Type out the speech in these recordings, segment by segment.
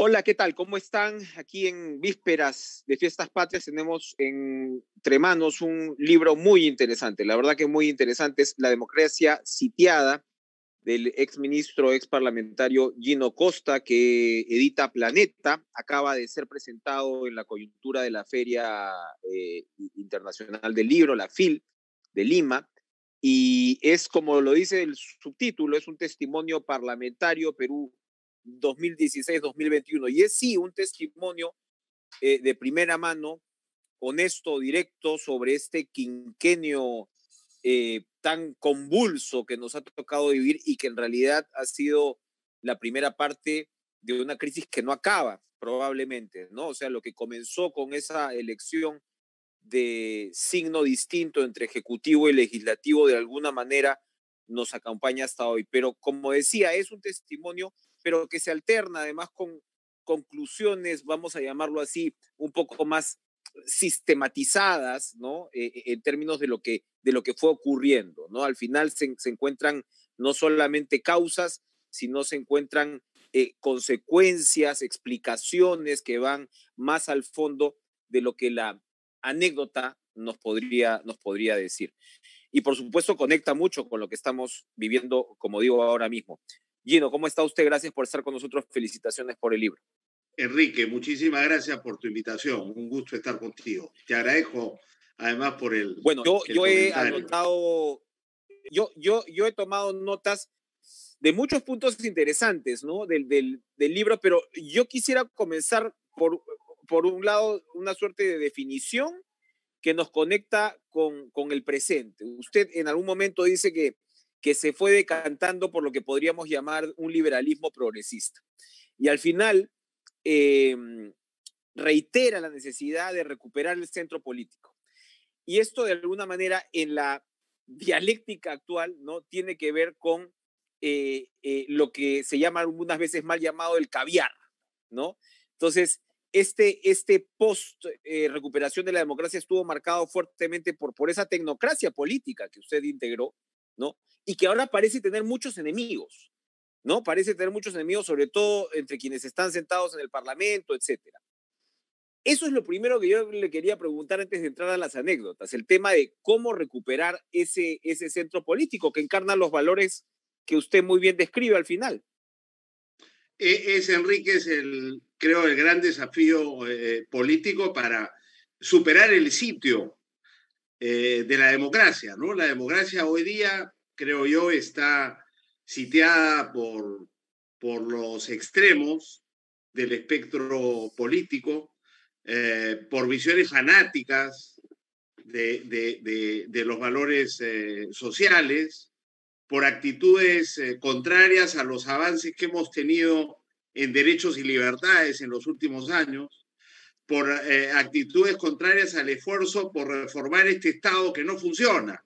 Hola, ¿qué tal? ¿Cómo están? Aquí en vísperas de Fiestas Patrias tenemos entre manos un libro muy interesante. La verdad que muy interesante es La democracia sitiada del exministro, ex parlamentario Gino Costa, que edita Planeta. Acaba de ser presentado en la coyuntura de la Feria Internacional del Libro, la FIL, de Lima. Y es, como lo dice el subtítulo, es un testimonio parlamentario Perú 2016-2021. Y es sí un testimonio de primera mano, honesto, directo, sobre este quinquenio tan convulso que nos ha tocado vivir y que en realidad ha sido la primera parte de una crisis que no acaba, probablemente, ¿no? O sea, lo que comenzó con esa elección de signo distinto entre ejecutivo y legislativo, de alguna manera nos acompaña hasta hoy. Pero como decía, es un testimonio, pero que se alterna además con conclusiones, vamos a llamarlo así, un poco más sistematizadas, ¿no? En términos de lo que fue ocurriendo, ¿no? Al final se encuentran no solamente causas, sino se encuentran consecuencias, explicaciones que van más al fondo de lo que la anécdota nos podría decir. Y por supuesto conecta mucho con lo que estamos viviendo, como digo, ahora mismo. Gino, ¿cómo está usted? Gracias por estar con nosotros. Felicitaciones por el libro. Enrique, muchísimas gracias por tu invitación. Un gusto estar contigo. Te agradezco además por Bueno, el yo he comentario. anotado, yo he tomado notas de muchos puntos interesantes, ¿no? Del libro, pero yo quisiera comenzar por un lado, una suerte de definición que nos conecta con el presente. Usted en algún momento dice que se fue decantando por lo que podríamos llamar un liberalismo progresista. Y al final eh, reitera la necesidad de recuperar el centro político. Y esto de alguna manera en la dialéctica actual, ¿no? Tiene que ver con lo que se llama algunas veces mal llamado el caviar, ¿no? Entonces, este post recuperación de la democracia estuvo marcado fuertemente por esa tecnocracia política que usted integró, ¿no? Y que ahora parece tener muchos enemigos, ¿no? Parece tener muchos enemigos, sobre todo entre quienes están sentados en el Parlamento, etcétera. Eso es lo primero que yo le quería preguntar antes de entrar a las anécdotas, el tema de cómo recuperar ese centro político que encarna los valores que usted muy bien describe al final. Enrique, creo, el gran desafío político para superar el sitio de la democracia, ¿no? La democracia hoy día, creo yo, está sitiada por los extremos del espectro político, por visiones fanáticas de los valores sociales, por actitudes contrarias a los avances que hemos tenido en derechos y libertades en los últimos años, por actitudes contrarias al esfuerzo por reformar este Estado que no funciona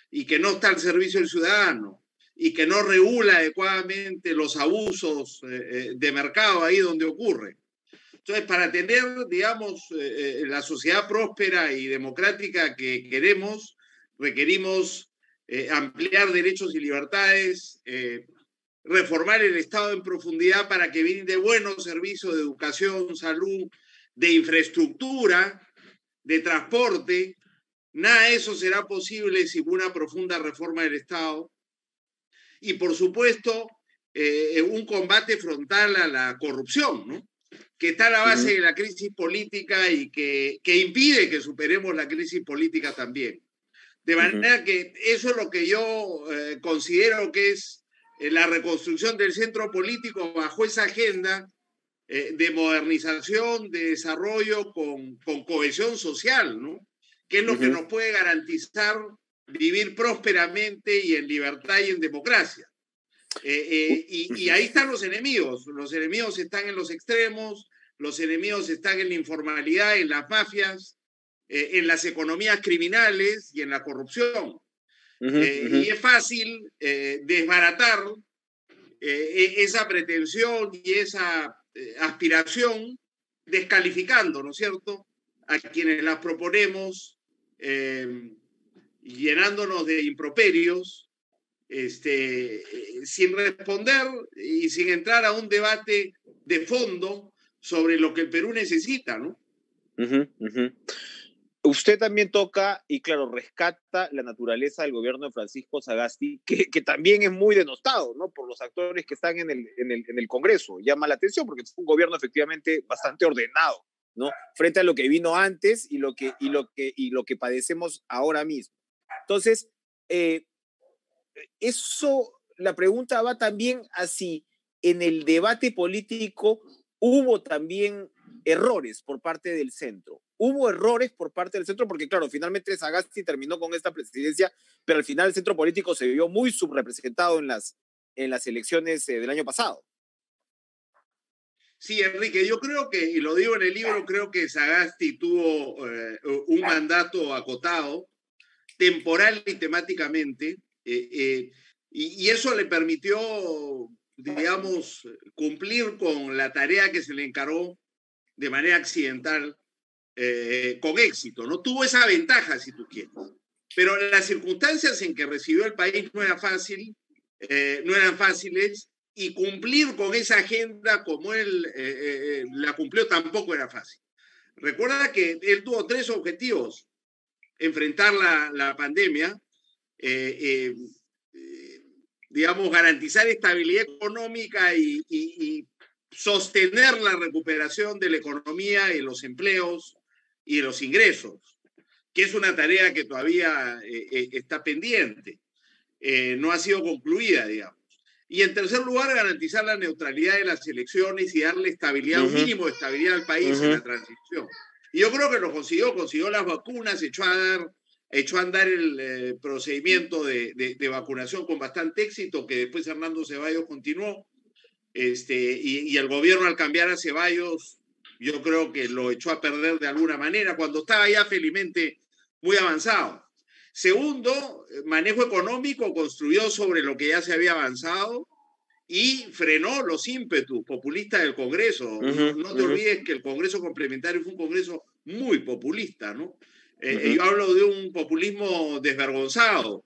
y que no está al servicio del ciudadano y que no regula adecuadamente los abusos de mercado ahí donde ocurre. Entonces, para tener, digamos, la sociedad próspera y democrática que queremos, requerimos ampliar derechos y libertades, reformar el Estado en profundidad para que brinde buenos servicios de educación, salud, de infraestructura, de transporte. Nada de eso será posible sin una profunda reforma del Estado. Y, por supuesto, un combate frontal a la corrupción, ¿no? Que está a la base de la crisis política y que impide que superemos la crisis política también. De manera que eso es lo que yo considero que es la reconstrucción del centro político bajo esa agenda de modernización, de desarrollo con cohesión social, ¿no? Que es lo que nos puede garantizar vivir prósperamente y en libertad y en democracia. Y ahí están los enemigos. Los enemigos están en los extremos, los enemigos están en la informalidad, en las mafias, en las economías criminales y en la corrupción. Y es fácil desbaratar esa pretensión y esa aspiración descalificando, ¿no es cierto?, a quienes las proponemos, llenándonos de improperios, sin responder y sin entrar a un debate de fondo sobre lo que el Perú necesita, ¿no? Usted también toca y, claro, rescata la naturaleza del gobierno de Francisco Sagasti, que también es muy denostado, ¿no? Por los actores que están en el Congreso. Llama la atención porque es un gobierno efectivamente bastante ordenado, ¿no? Frente a lo que vino antes y lo que padecemos ahora mismo. Entonces, la pregunta va también a si en el debate político hubo también errores por parte del centro. Hubo errores por parte del centro porque, claro, finalmente Sagasti terminó con esta presidencia, pero al final el centro político se vio muy subrepresentado en las elecciones del año pasado. Sí, Enrique, yo creo que, y lo digo en el libro, creo que Sagasti tuvo un mandato acotado, temporal y temáticamente, y eso le permitió, digamos, cumplir con la tarea que se le encargó de manera accidental, con éxito, ¿no? Tuvo esa ventaja, si tú quieres. Pero las circunstancias en que recibió el país no eran fáciles, y cumplir con esa agenda como él la cumplió tampoco era fácil. Recuerda que él tuvo 3 objetivos: enfrentar la pandemia, digamos, garantizar estabilidad económica y sostener la recuperación de la economía y los empleos y los ingresos, que es una tarea que todavía está pendiente, no ha sido concluida, digamos. Y en tercer lugar, garantizar la neutralidad de las elecciones y darle estabilidad, un mínimo de estabilidad al país en la transición. Y yo creo que lo consiguió las vacunas, echó a andar el procedimiento de vacunación con bastante éxito, que después Hernando Ceballos continuó, y el gobierno, al cambiar a Ceballos, yo creo que lo echó a perder de alguna manera, cuando estaba ya felizmente muy avanzado. Segundo, manejo económico, construyó sobre lo que ya se había avanzado y frenó los ímpetus populistas del Congreso. No te olvides que el Congreso complementario fue un Congreso muy populista, ¿no? Yo hablo de un populismo desvergonzado,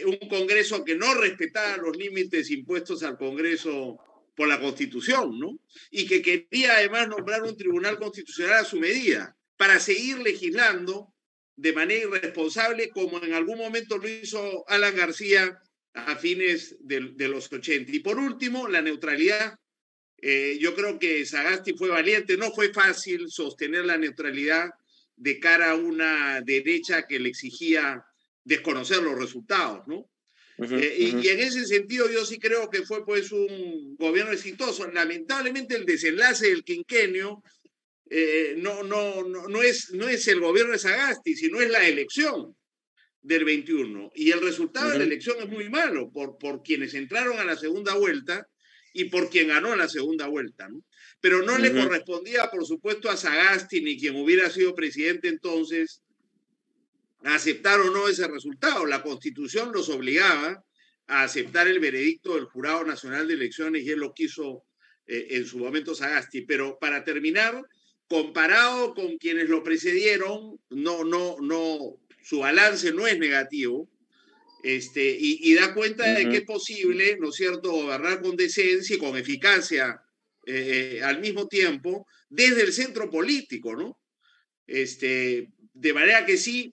un Congreso que no respetaba los límites impuestos al Congreso por la Constitución, ¿no? Y que quería además nombrar un tribunal constitucional a su medida para seguir legislando de manera irresponsable, como en algún momento lo hizo Alan García a fines de los 80. Y por último, la neutralidad. Yo creo que Sagasti fue valiente, no fue fácil sostener la neutralidad de cara a una derecha que le exigía desconocer los resultados, ¿no? Y en ese sentido yo sí creo que fue pues un gobierno exitoso. Lamentablemente el desenlace del quinquenio no es el gobierno de Sagasti, sino es la elección del 21. Y el resultado de la elección es muy malo por quienes entraron a la segunda vuelta y por quien ganó en la segunda vuelta, ¿no? Pero no le correspondía, por supuesto, a Sagasti ni quien hubiera sido presidente entonces a aceptar o no ese resultado. La Constitución los obligaba a aceptar el veredicto del Jurado Nacional de Elecciones y él lo quiso en su momento Sagasti. Pero para terminar, comparado con quienes lo precedieron, su balance no es negativo, y da cuenta de que es posible, ¿no es cierto?, gobernar con decencia y con eficacia al mismo tiempo desde el centro político, ¿no? De manera que sí,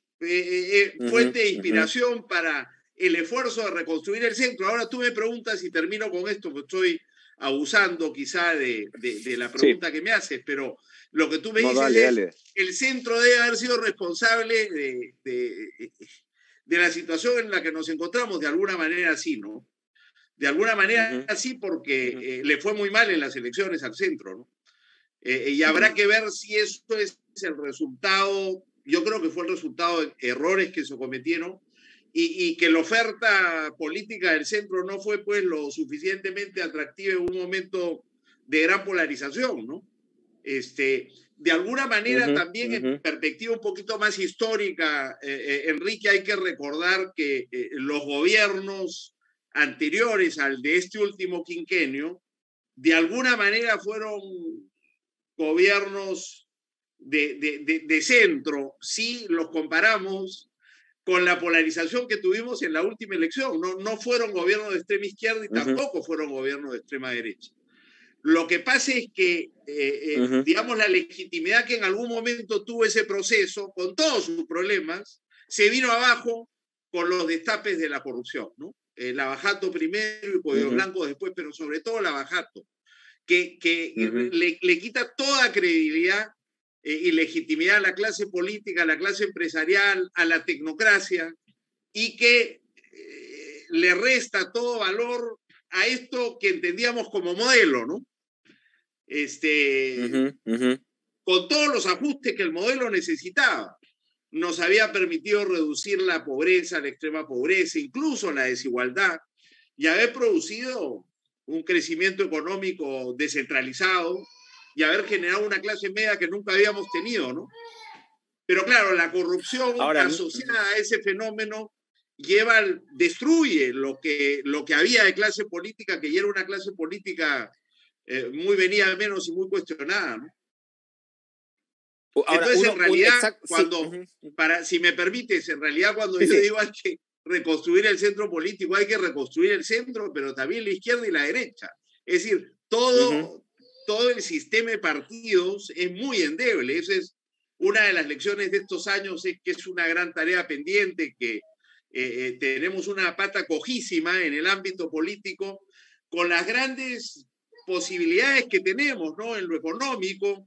fuente de inspiración para el esfuerzo de reconstruir el centro. Ahora tú me preguntas, y termino con esto, porque estoy abusando quizá de la pregunta que me haces, pero lo que tú me dices es, el centro debe haber sido responsable de la situación en la que nos encontramos, de alguna manera sí, ¿no? De alguna manera sí, porque le fue muy mal en las elecciones al centro, ¿no? Y habrá que ver si esto es el resultado. Yo creo que fue el resultado de errores que se cometieron y que la oferta política del centro no fue pues lo suficientemente atractiva en un momento de gran polarización, ¿no? De alguna manera también en perspectiva un poquito más histórica, Enrique, hay que recordar que los gobiernos anteriores al de este último quinquenio, de alguna manera fueron gobiernos de centro, si los comparamos con la polarización que tuvimos en la última elección. No fueron gobiernos de extrema izquierda y tampoco fueron gobiernos de extrema derecha. Lo que pasa es que, digamos, la legitimidad que en algún momento tuvo ese proceso, con todos sus problemas, se vino abajo con los destapes de la corrupción, ¿no? Lavajato primero y Cuello Blanco después, pero sobre todo Lavajato, que le quita toda credibilidad y legitimidad a la clase política, a la clase empresarial, a la tecnocracia, y que le resta todo valor a esto que entendíamos como modelo, ¿no? Con todos los ajustes que el modelo necesitaba. Nos había permitido reducir la pobreza, la extrema pobreza, incluso la desigualdad, y haber producido un crecimiento económico descentralizado y haber generado una clase media que nunca habíamos tenido, ¿no? Pero claro, la corrupción asociada a ese fenómeno destruye lo que había de clase política, que ya era una clase política muy venida menos y muy cuestionada, ¿no? Ahora, entonces, en realidad, si me permites, en realidad cuando yo digo hay que reconstruir el centro político, hay que reconstruir el centro, pero también la izquierda y la derecha. Es decir, todo el sistema de partidos es muy endeble. Esa es una de las lecciones de estos años, es que es una gran tarea pendiente, que tenemos una pata cojísima en el ámbito político, con las grandes posibilidades que tenemos, ¿no? En lo económico,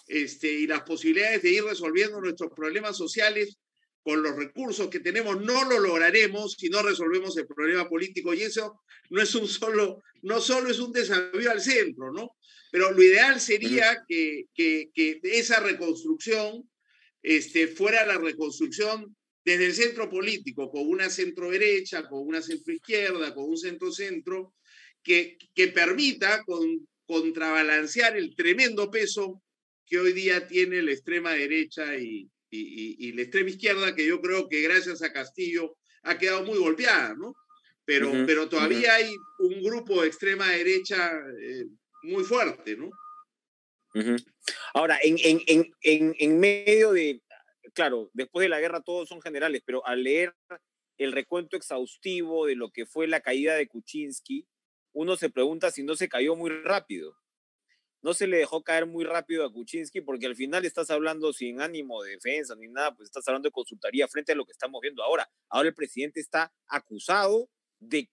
y las posibilidades de ir resolviendo nuestros problemas sociales con los recursos que tenemos. No lo lograremos si no resolvemos el problema político, y eso no solo es un desafío al centro, ¿no? Pero lo ideal sería que esa reconstrucción fuera la reconstrucción desde el centro político, con una centro derecha, con una centro izquierda, con un centro centro, que permita contrabalancear el tremendo peso que hoy día tiene la extrema derecha y la extrema izquierda, que yo creo que gracias a Castillo ha quedado muy golpeada, ¿no? Pero todavía hay un grupo de extrema derecha muy fuerte, ¿no? Ahora, en medio de, claro, después de la guerra todos son generales, pero al leer el recuento exhaustivo de lo que fue la caída de Kuczynski, uno se pregunta si no se cayó muy rápido. No se le dejó caer muy rápido a Kuczynski, porque al final estás hablando sin ánimo de defensa ni nada, pues estás hablando de consultoría frente a lo que estamos viendo ahora. Ahora el presidente está acusado de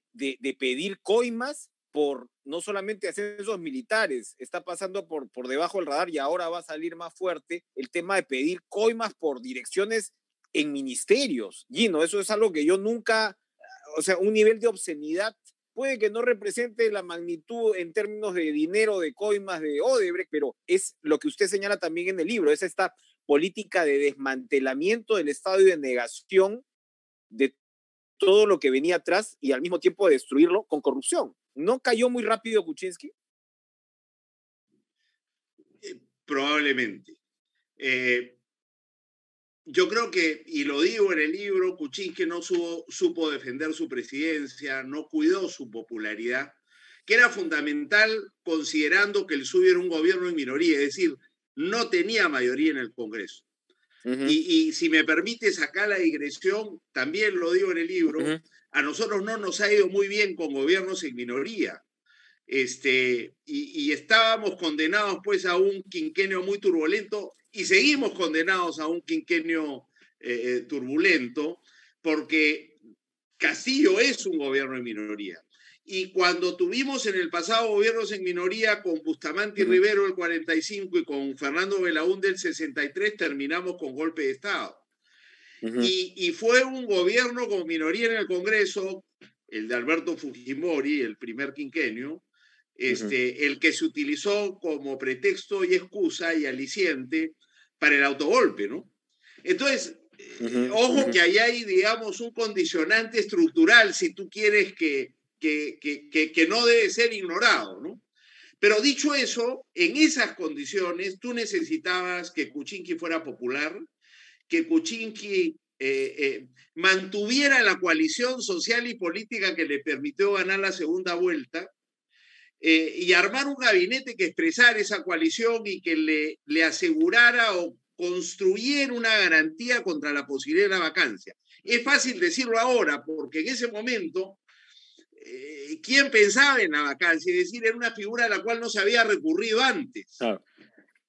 pedir coimas por no solamente ascensos militares, está pasando por debajo del radar, y ahora va a salir más fuerte el tema de pedir coimas por direcciones en ministerios. Gino, eso es algo que yo nunca, o sea, un nivel de obscenidad. Puede que no represente la magnitud en términos de dinero, de coimas, de Odebrecht, pero es lo que usted señala también en el libro, es esta política de desmantelamiento del Estado y de negación de todo lo que venía atrás, y al mismo tiempo de destruirlo con corrupción. ¿No cayó muy rápido Kuczynski? Probablemente. Yo creo que, y lo digo en el libro, Kuczynski no supo defender su presidencia, no cuidó su popularidad, que era fundamental considerando que el suyo era un gobierno en minoría, es decir, no tenía mayoría en el Congreso. Y si me permite sacar la digresión, también lo digo en el libro, a nosotros no nos ha ido muy bien con gobiernos en minoría. Y estábamos condenados pues a un quinquenio muy turbulento, y seguimos condenados a un quinquenio turbulento, porque Castillo es un gobierno en minoría. Y cuando tuvimos en el pasado gobiernos en minoría con Bustamante y Rivero el 45 y con Fernando Belaúnde el 63, terminamos con golpe de Estado. Y fue un gobierno con minoría en el Congreso, el de Alberto Fujimori, el primer quinquenio, el que se utilizó como pretexto y excusa y aliciente para el autogolpe, ¿no? Entonces, ojo que ahí hay, digamos, un condicionante estructural, si tú quieres, que no debe ser ignorado, ¿no? Pero dicho eso, en esas condiciones tú necesitabas que Kuczynski fuera popular, que Kuczynski mantuviera la coalición social y política que le permitió ganar la segunda vuelta, y armar un gabinete que expresara esa coalición y que le asegurara o construyera una garantía contra la posibilidad de la vacancia. Es fácil decirlo ahora, porque en ese momento ¿quién pensaba en la vacancia? Es decir, era una figura a la cual no se había recurrido antes. Claro.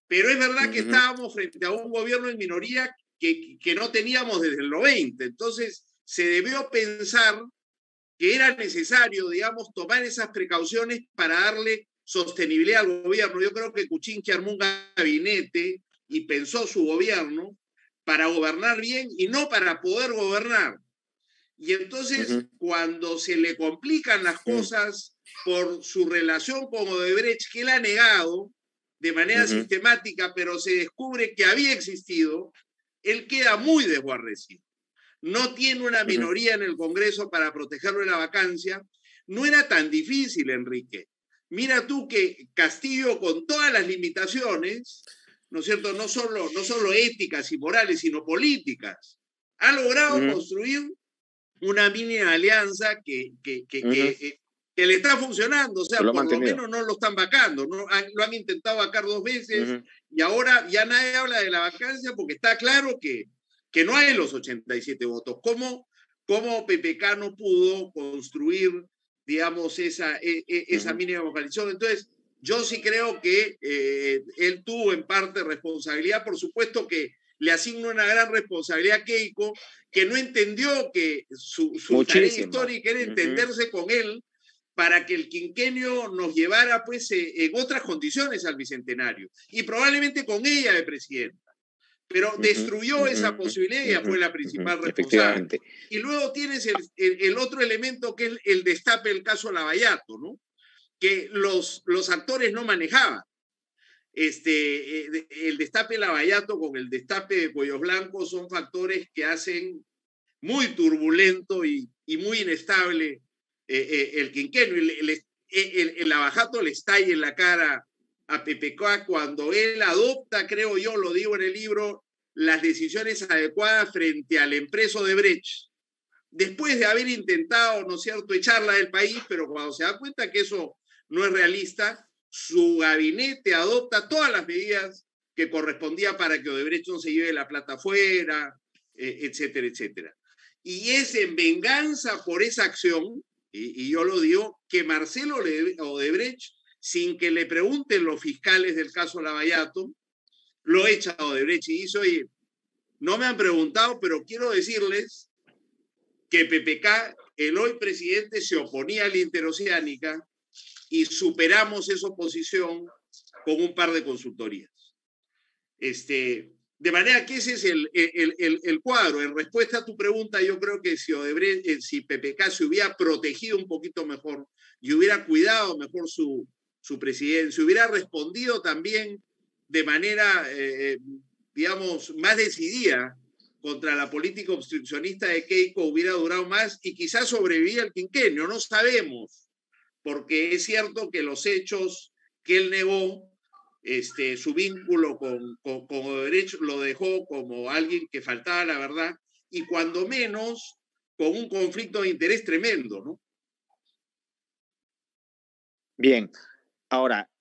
Pero es verdad que estábamos frente a un gobierno en minoría que no teníamos desde el 90. Entonces, se debió pensar que era necesario, digamos, tomar esas precauciones para darle sostenibilidad al gobierno. Yo creo que Kuczynski armó un gabinete y pensó su gobierno para gobernar bien y no para poder gobernar. Y entonces, cuando se le complican las cosas por su relación con Odebrecht, que él ha negado de manera sistemática, pero se descubre que había existido, él queda muy desguarnecido. No tiene una minoría en el Congreso para protegerlo de la vacancia. No era tan difícil, Enrique. Mira tú que Castillo, con todas las limitaciones, ¿no es cierto?, no solo éticas y morales, sino políticas, ha logrado construir una mini alianza que le está funcionando. O sea, por lo menos no lo están vacando. ¿No? Lo han intentado vacar 2 veces y ahora ya nadie habla de la vacancia porque está claro que no hay los 87 votos. ¿Cómo PPK no pudo construir, digamos, esa mínima coalición? Entonces, yo sí creo que él tuvo en parte responsabilidad. Por supuesto que le asigno una gran responsabilidad a Keiko, que no entendió que su tarea histórica era entenderse con él para que el quinquenio nos llevara pues en otras condiciones al bicentenario, y probablemente con ella de presidenta. Pero destruyó esa posibilidad y ella fue la principal responsable. Y luego tienes el otro elemento que es el destape del caso Lavallato, ¿no? Que los actores no manejaban. El destape Lavallato con el destape de Cuellos Blancos son factores que hacen muy turbulento y muy inestable el quinquenio. El Lavallato le estalla en la cara a PPK cuando él adopta, creo yo, lo digo en el libro, las decisiones adecuadas frente al empreso Odebrecht, después de haber intentado, ¿no es cierto?, echarla del país, pero cuando se da cuenta que eso no es realista, su gabinete adopta todas las medidas que correspondía para que Odebrecht no se lleve la plata afuera, etcétera, etcétera. Y es en venganza por esa acción, y yo lo digo, que Marcelo Odebrecht, sin que le pregunten los fiscales del caso Lavallato, lo echa a Odebrecht y dice, oye, no me han preguntado, pero quiero decirles que PPK, el hoy presidente, se oponía a la interoceánica y superamos esa oposición con un par de consultorías. De manera que ese es el cuadro. En respuesta a tu pregunta, yo creo que si PPK se hubiera protegido un poquito mejor y hubiera cuidado mejor su presidencia, hubiera respondido también de manera, digamos, más decidida contra la política obstruccionista de Keiko, hubiera durado más y quizás sobrevivía el quinquenio. No sabemos, porque es cierto que los hechos que él negó, su vínculo con Odebrecht lo dejó como alguien que faltaba la verdad y cuando menos con un conflicto de interés tremendo, ¿no? Bien, ahora,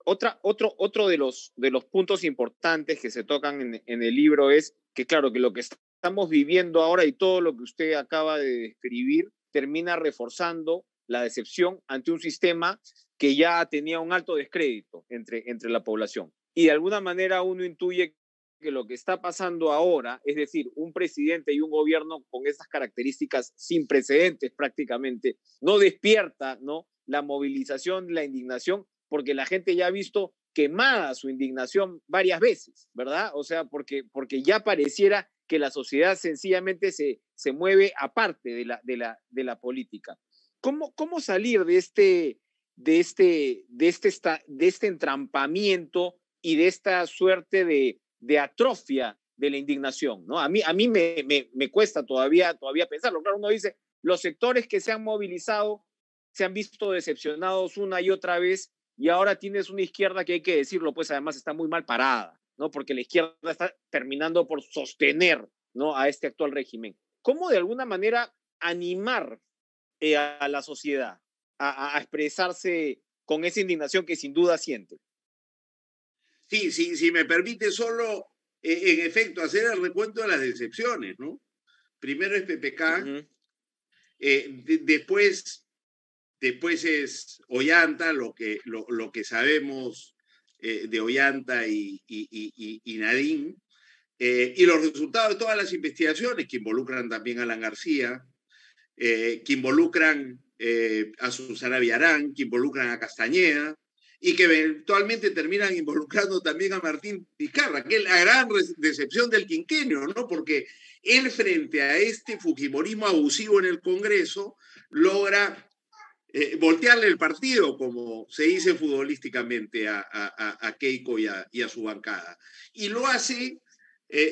otro de los puntos importantes que se tocan en el libro es que, claro, que lo que estamos viviendo ahora y todo lo que usted acaba de describir termina reforzando la decepción ante un sistema que ya tenía un alto descrédito entre la población. Y de alguna manera uno intuye que lo que está pasando ahora, es decir, un presidente y un gobierno con esas características sin precedentes prácticamente, no despierta, ¿no?, la movilización, la indignación, porque la gente ya ha visto quemada su indignación varias veces, ¿verdad? O sea, porque ya pareciera que la sociedad sencillamente se mueve aparte de la política. ¿Cómo salir de este entrampamiento y de esta suerte de atrofia de la indignación, ¿no? A mí me cuesta todavía pensarlo. Claro, uno dice, los sectores que se han movilizado se han visto decepcionados una y otra vez, y ahora tienes una izquierda que, hay que decirlo, pues además está muy mal parada, ¿no? Porque la izquierda está terminando por sostener, ¿no?, a este actual régimen. ¿Cómo de alguna manera animar a la sociedad a expresarse con esa indignación que sin duda siente? Sí, si me permite solo, en efecto, hacer el recuento de las decepciones, ¿no? Primero es PPK, Después es Ollanta, lo que sabemos de Ollanta y Nadine, y los resultados de todas las investigaciones que involucran también a Alan García, que involucran a Susana Villarán, que involucran a Castañeda, y que eventualmente terminan involucrando también a Martín Vizcarra, que es la gran decepción del quinquenio, ¿no? Porque él, frente a este fujimorismo abusivo en el Congreso, logra voltearle el partido, como se dice futbolísticamente, a Keiko y a su bancada. Y lo hace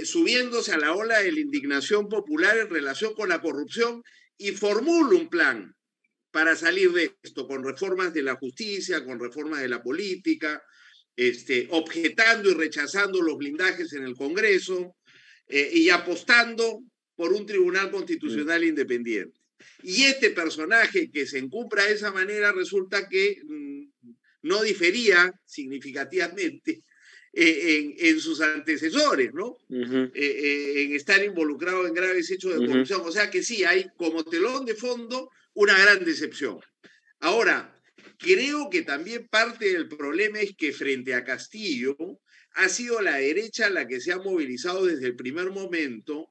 subiéndose a la ola de la indignación popular en relación con la corrupción y formula un plan para salir de esto, con reformas de la justicia, con reformas de la política, objetando y rechazando los blindajes en el Congreso y apostando por un tribunal constitucional independiente. Y este personaje que se encumbra de esa manera resulta que no difería significativamente en sus antecesores, ¿no? En estar involucrado en graves hechos de corrupción. O sea que sí, hay como telón de fondo una gran decepción. Ahora, creo que también parte del problema es que frente a Castillo ha sido la derecha la que se ha movilizado desde el primer momento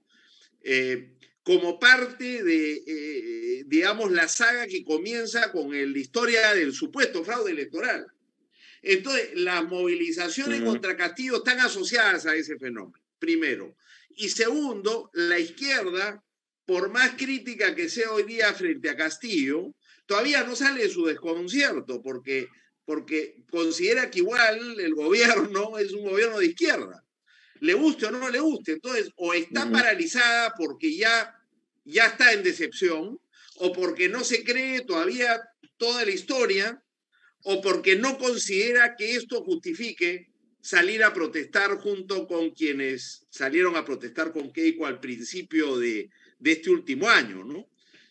como parte de, digamos, la saga que comienza con la historia del supuesto fraude electoral. Entonces, las movilizaciones contra Castillo están asociadas a ese fenómeno, primero. Y segundo, la izquierda, por más crítica que sea hoy día frente a Castillo, todavía no sale de su desconcierto, porque considera que igual el gobierno es un gobierno de izquierda. Le guste o no le guste. Entonces, o está paralizada porque ya está en decepción, o porque no se cree todavía toda la historia, o porque no considera que esto justifique salir a protestar junto con quienes salieron a protestar con Keiko al principio de este último año, ¿no?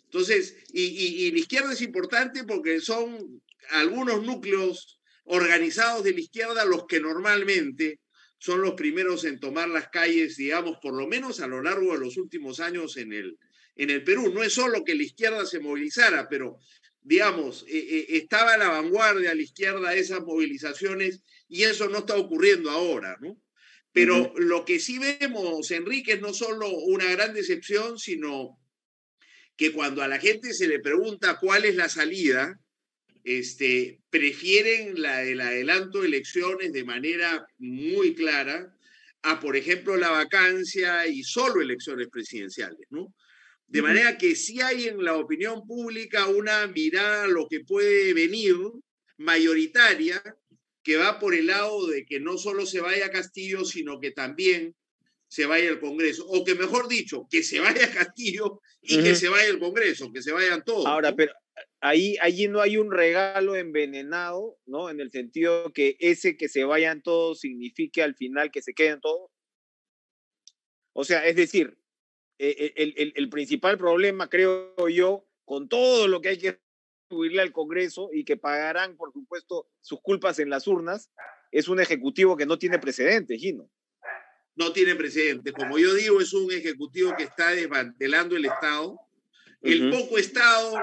Entonces, y la izquierda es importante porque son algunos núcleos organizados de la izquierda los que normalmente son los primeros en tomar las calles, digamos, por lo menos a lo largo de los últimos años en el Perú. No es solo que la izquierda se movilizara, pero digamos, estaba a la vanguardia a la izquierda de esas movilizaciones y eso no está ocurriendo ahora, ¿no? Pero lo que sí vemos, Enrique, es no solo una gran decepción, sino que cuando a la gente se le pregunta cuál es la salida, prefieren la del adelanto de elecciones de manera muy clara a, por ejemplo, la vacancia y solo elecciones presidenciales, ¿no? De manera que sí hay en la opinión pública una mirada a lo que puede venir mayoritaria, que va por el lado de que no solo se vaya a Castillo, sino que también se vaya al Congreso. O que mejor dicho, que se vaya a Castillo y que se vaya al Congreso, que se vayan todos. Ahora, ¿no? pero allí no hay un regalo envenenado, ¿no? En el sentido que ese que se vayan todos signifique al final que se queden todos. O sea, es decir, el principal problema, creo yo, con todo lo que hay que subirle al Congreso y que pagarán, por supuesto, sus culpas en las urnas, es un ejecutivo que no tiene precedentes, Gino. No tiene precedentes. Como yo digo, es un ejecutivo que está desmantelando el Estado. El poco Estado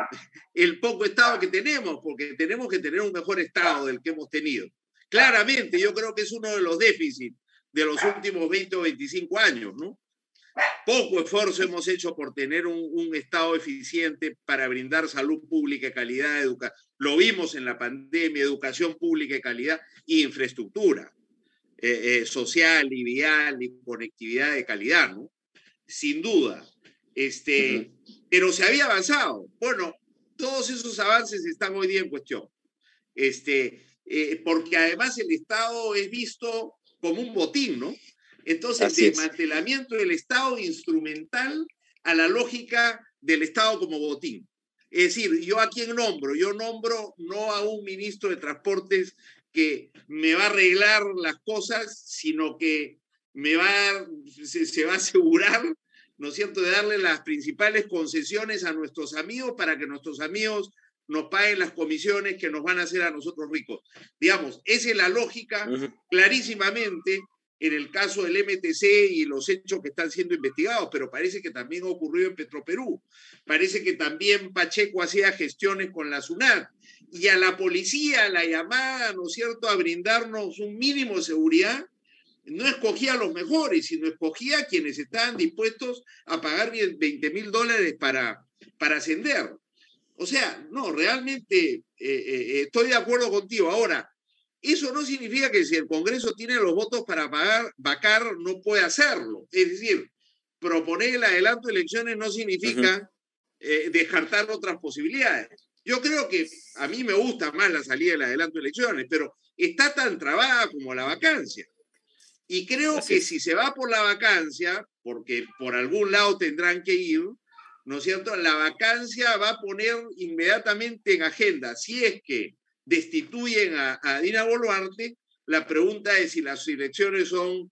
que tenemos, porque tenemos que tener un mejor Estado del que hemos tenido. Claramente, yo creo que es uno de los déficits de los últimos 20 o 25 años, ¿no? Poco esfuerzo hemos hecho por tener un Estado eficiente para brindar salud pública de calidad, lo vimos en la pandemia, educación pública de calidad e infraestructura social y vial y conectividad de calidad, ¿no? Sin duda. Pero se había avanzado. Bueno, todos esos avances están hoy día en cuestión. Porque además el Estado es visto como un botín, ¿no? Entonces, el desmantelamiento del Estado instrumental a la lógica del Estado como botín. Es decir, ¿yo a quién nombro? Yo nombro no a un ministro de Transportes que me va a arreglar las cosas, sino que se va a asegurar, ¿no es cierto?, de darle las principales concesiones a nuestros amigos para que nuestros amigos nos paguen las comisiones que nos van a hacer a nosotros ricos. Digamos, esa es la lógica clarísimamente en el caso del MTC y los hechos que están siendo investigados, pero parece que también ha ocurrido en Petroperú. Parece que también Pacheco hacía gestiones con la SUNAT. Y a la policía, la llamada, ¿no es cierto?, a brindarnos un mínimo de seguridad, no escogía a los mejores, sino escogía a quienes estaban dispuestos a pagar $20,000 para ascender. O sea, no, realmente estoy de acuerdo contigo. Ahora, eso no significa que si el Congreso tiene los votos para vacar, no puede hacerlo. Es decir, proponer el adelanto de elecciones no significa descartar otras posibilidades. Yo creo que a mí me gusta más la salida del adelanto de elecciones, pero está tan trabada como la vacancia. Y creo que si se va por la vacancia, porque por algún lado tendrán que ir, ¿no es cierto?, la vacancia va a poner inmediatamente en agenda, si es que destituyen a Dina Boluarte, la pregunta es si las elecciones son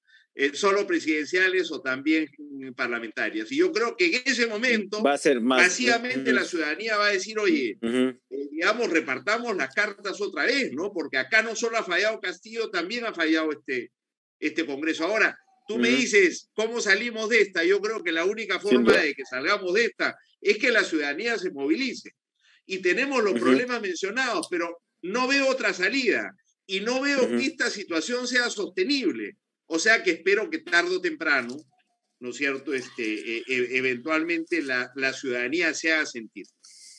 solo presidenciales o también parlamentarias. Y yo creo que en ese momento, va a ser más, básicamente la ciudadanía va a decir, oye, digamos, repartamos las cartas otra vez, ¿no? Porque acá no solo ha fallado Castillo, también ha fallado este Congreso. Ahora, tú me dices, ¿cómo salimos de esta? Yo creo que la única forma de que salgamos de esta es que la ciudadanía se movilice. Y tenemos los problemas mencionados, pero no veo otra salida. Y no veo que esta situación sea sostenible. O sea que espero que tarde o temprano, ¿no es cierto?, eventualmente la ciudadanía se haga sentir.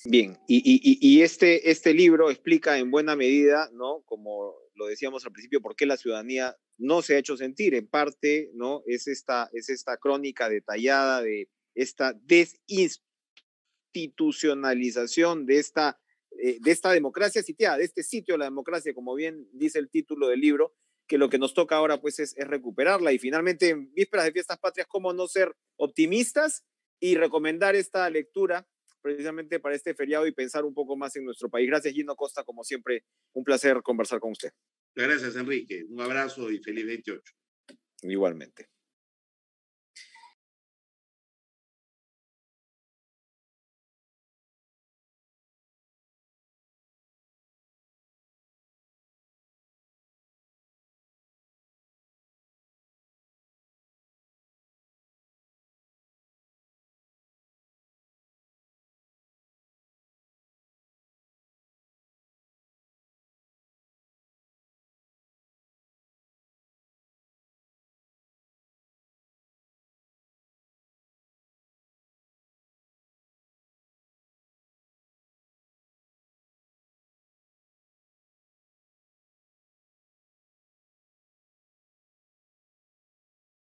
Bien, y este libro explica en buena medida, ¿no?, como lo decíamos al principio, por qué la ciudadanía no se ha hecho sentir. En parte, ¿no?, es esta crónica detallada de esta desinstitucionalización de esta democracia sitiada, de este sitio de la democracia, como bien dice el título del libro, que lo que nos toca ahora pues es recuperarla. Y finalmente, en vísperas de fiestas patrias, cómo no ser optimistas y recomendar esta lectura precisamente para este feriado y pensar un poco más en nuestro país. Gracias, Gino Costa, como siempre, un placer conversar con usted. Gracias, Enrique. Un abrazo y feliz 28. Igualmente.